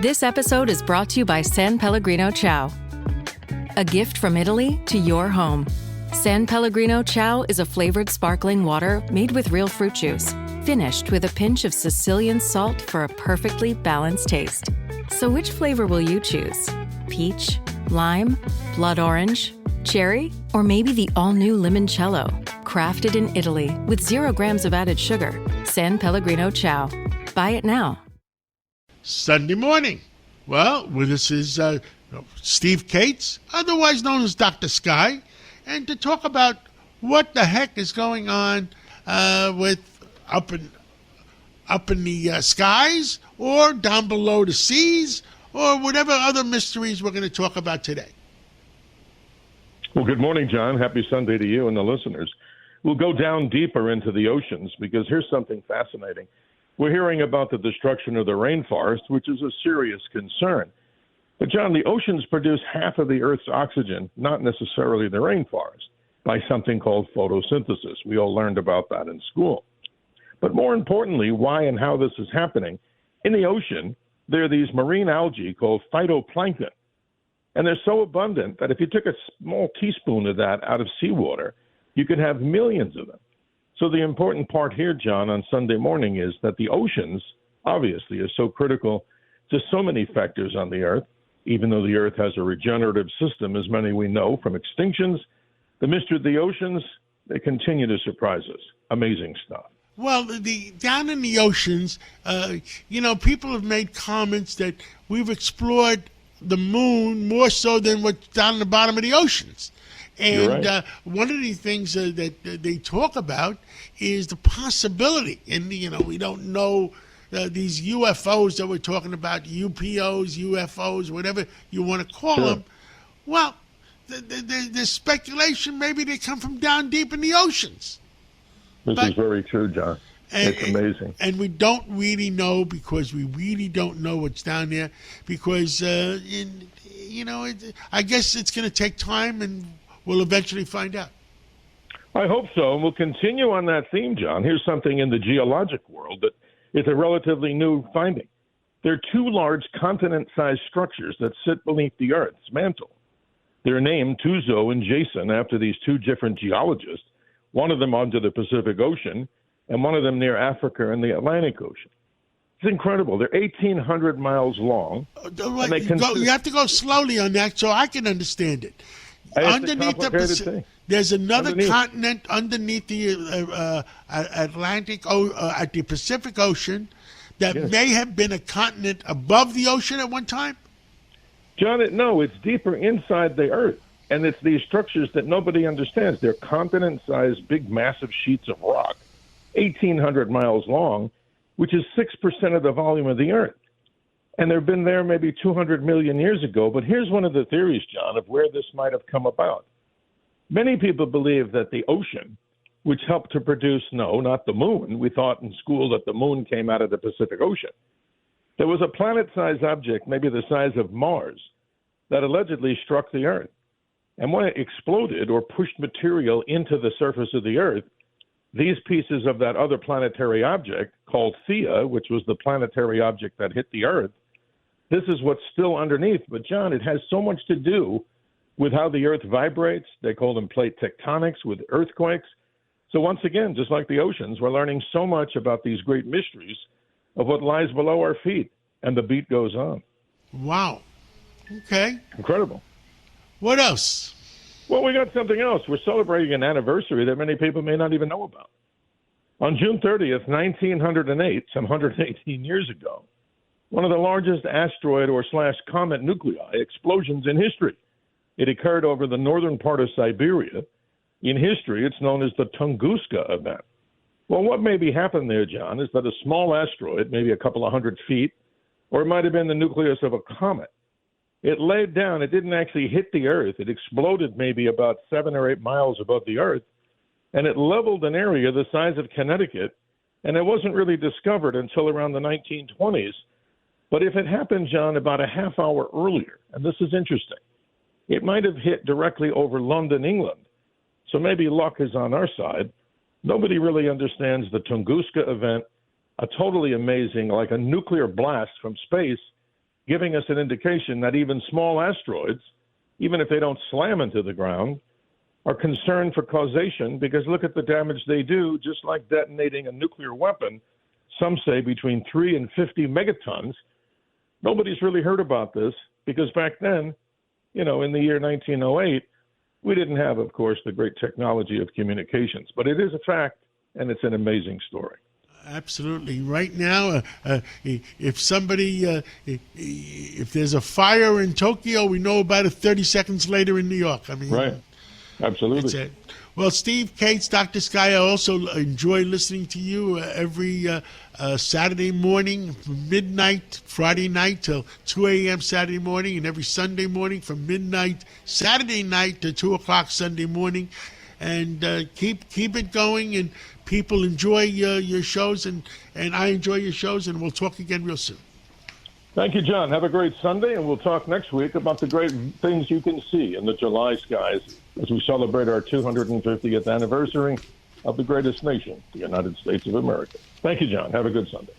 This episode is brought to you by San Pellegrino Ciao. A gift from Italy to your home. San Pellegrino Ciao is a flavored sparkling water made with real fruit juice, finished with a pinch of Sicilian salt for a perfectly balanced taste. So which flavor will you choose? Peach, lime, blood orange, cherry, or maybe the all-new limoncello? Crafted in Italy with 0 grams of added sugar. San Pellegrino Ciao. Buy it now. Sunday morning. Well, with us is Steve Cates, otherwise known as Dr. Sky, and to talk about what the heck is going on with up in the skies or down below the seas or whatever other mysteries we're going to talk about today. Well, good morning, John. Happy Sunday to you and the listeners. We'll go down deeper into the oceans because here's something fascinating. We're hearing about the destruction of the rainforest, which is a serious concern. But, John, the oceans produce half of the Earth's oxygen, not necessarily the rainforest, by something called photosynthesis. We all learned about that in school. But more importantly, why and how this is happening, in the ocean, there are these marine algae called phytoplankton. And they're so abundant that if you took a small teaspoon of that out of seawater, you could have millions of them. So the important part here, John, on Sunday morning is that the oceans, obviously, are so critical to so many factors on the Earth. Even though the Earth has a regenerative system, as many we know from extinctions, the mystery of the oceans, they continue to surprise us. Amazing stuff. Well, down in the oceans, people have made comments that we've explored the moon more so than what's down in the bottom of the oceans. And right. One of the things that they talk about is the possibility, and we don't know these UFOs that we're talking about, UPOs, UFOs, whatever you want to call them. Well, there's speculation maybe they come from down deep in the oceans. This is very true, John. It's amazing. And we don't really know because we really don't know what's down there because, I guess it's going to take time and we'll eventually find out. I hope so. And we'll continue on that theme, John. Here's something in the geologic world that is a relatively new finding. There are 2 large continent-sized structures that sit beneath the Earth's mantle. They're named Tuzo and Jason after these 2 different geologists, one of them under the Pacific Ocean and one of them near Africa and the Atlantic Ocean. It's incredible. They're 1,800 miles long. You have to go slowly on that so I can understand it. Underneath the Pacific, there's another continent underneath the Atlantic, at the Pacific Ocean, that may have been a continent above the ocean at one time? John, no, it's deeper inside the Earth. And it's these structures that nobody understands. They're continent-sized, big, massive sheets of rock, 1,800 miles long, which is 6% of the volume of the Earth. And they've been there maybe 200 million years ago. But here's one of the theories, John, of where this might have come about. Many people believe that the ocean, which helped to produce, no, not the moon. We thought in school that the moon came out of the Pacific Ocean. There was a planet-sized object, maybe the size of Mars, that allegedly struck the Earth. And when it exploded or pushed material into the surface of the Earth, these pieces of that other planetary object, called Theia, which was the planetary object that hit the Earth, this is what's still underneath. But, John, it has so much to do with how the Earth vibrates. They call them plate tectonics, with earthquakes. So once again, just like the oceans, we're learning so much about these great mysteries of what lies below our feet. And the beat goes on. Wow. Okay. Incredible. What else? Well, we got something else. We're celebrating an anniversary that many people may not even know about. On June 30th, 1908, some 118 years ago, one of the largest asteroid or / comet nuclei explosions in history. It occurred over the northern part of Siberia. In history, it's known as the Tunguska event. Well, what maybe happened there, John, is that a small asteroid, maybe a couple of 100 feet, or it might have been the nucleus of a comet, it laid down. It didn't actually hit the Earth. It exploded maybe about 7 or 8 miles above the Earth, and it leveled an area the size of Connecticut, and it wasn't really discovered until around the 1920s. But if it happened, John, about a half hour earlier, and this is interesting, it might have hit directly over London, England. So maybe luck is on our side. Nobody really understands the Tunguska event, a totally amazing, like a nuclear blast from space, giving us an indication that even small asteroids, even if they don't slam into the ground, are concerned for causation, because look at the damage they do, just like detonating a nuclear weapon, some say between 3 and 50 megatons. Nobody's really heard about this because back then, in the year 1908, we didn't have, of course, the great technology of communications. But it is a fact, and it's an amazing story. Absolutely. Right now, if somebody, if there's a fire in Tokyo, we know about it 30 seconds later in New York. I mean, right. Absolutely. That's it. Well, Steve Cates, Dr. Sky, I also enjoy listening to you every Saturday morning from midnight, Friday night till 2 a.m. Saturday morning, and every Sunday morning from midnight, Saturday night to 2 o'clock Sunday morning. And keep it going, and people enjoy your shows, and I enjoy your shows, and we'll talk again real soon. Thank you, John. Have a great Sunday, and we'll talk next week about the great things you can see in the July skies as we celebrate our 250th anniversary of the greatest nation, the United States of America. Thank you, John. Have a good Sunday.